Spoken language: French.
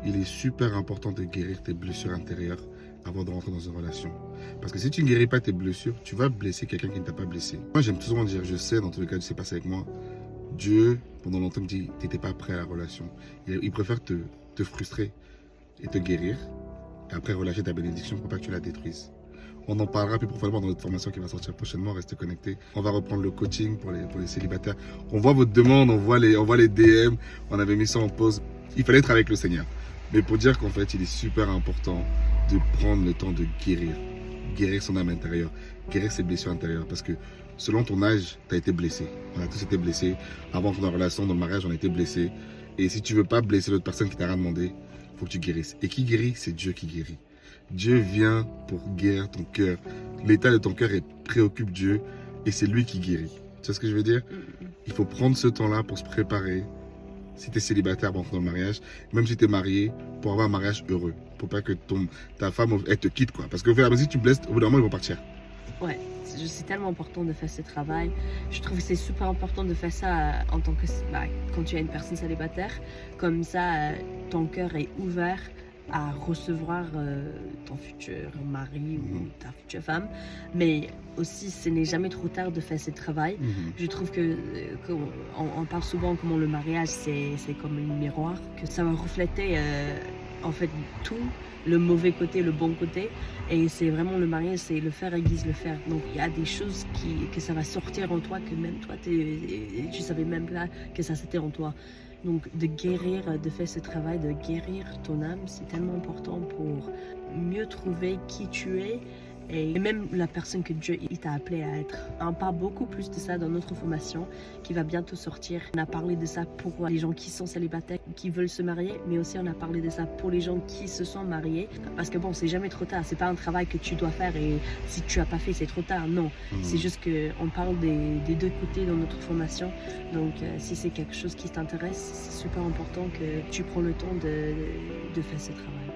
il est super important de guérir tes blessures intérieures avant de rentrer dans une relation. Parce que si tu ne guéris pas tes blessures, tu vas blesser quelqu'un qui ne t'a pas blessé. Moi, j'aime souvent dire, je sais, dans tous les cas, ce qui s'est passé avec moi, Dieu, pendant longtemps, me dit, tu n'étais pas prêt à la relation. Il préfère te frustrer et te guérir, et après relâcher ta bénédiction pour pas que tu la détruises. On en parlera plus profondément dans notre formation qui va sortir prochainement. Restez connectés. On va reprendre le coaching pour les célibataires. On voit votre demande, on voit les DM. On avait mis ça en pause. Il fallait être avec le Seigneur. Mais pour dire qu'en fait, il est super important de prendre le temps de guérir. Guérir son âme intérieure. Guérir ses blessures intérieures. Parce que selon ton âge, tu as été blessé. On a tous été blessés. Avant qu'on ait une relation, dans le mariage, on a été blessés. Et si tu veux pas blesser l'autre personne qui t'a rien demandé, il faut que tu guérisses. Et qui guérit? C'est Dieu qui guérit. Dieu vient pour guérir ton cœur. L'état de ton cœur préoccupe Dieu et c'est lui qui guérit. Tu vois ce que je veux dire? Il faut prendre ce temps-là pour se préparer. Si tu es célibataire pour entrer dans le mariage, même si tu es marié, pour avoir un mariage heureux. Pour pas que ta femme elle te quitte, quoi. Parce que si tu blesses, au bout d'un moment, ils vont partir. Ouais, c'est tellement important de faire ce travail. Je trouve que c'est super important de faire ça en tant que quand tu es une personne célibataire. Comme ça, ton cœur est ouvert à recevoir ton futur mari ou ta future femme. Mais aussi, ce n'est jamais trop tard de faire ce travail. Je trouve que on parle souvent comment le mariage, c'est comme un miroir, que ça va refléter en fait tout, le mauvais côté, le bon côté. Et c'est vraiment le mariage, c'est le faire aiguise le fer. Donc il y a des choses que ça va sortir en toi, que même toi, tu savais même pas que ça c'était en toi. Donc de guérir, de faire ce travail, de guérir ton âme, c'est tellement important pour mieux trouver qui tu es et même la personne que Dieu t'a appelé à être. On parle beaucoup plus de ça dans notre formation qui va bientôt sortir. On a parlé de ça pour les gens qui sont célibataires, qui veulent se marier, mais aussi on a parlé de ça pour les gens qui se sont mariés. Parce que bon, c'est jamais trop tard. C'est pas un travail que tu dois faire et si tu as pas fait, c'est trop tard. Non, c'est juste qu'on parle des deux côtés dans notre formation. Donc si c'est quelque chose qui t'intéresse, c'est super important que tu prends le temps de faire ce travail.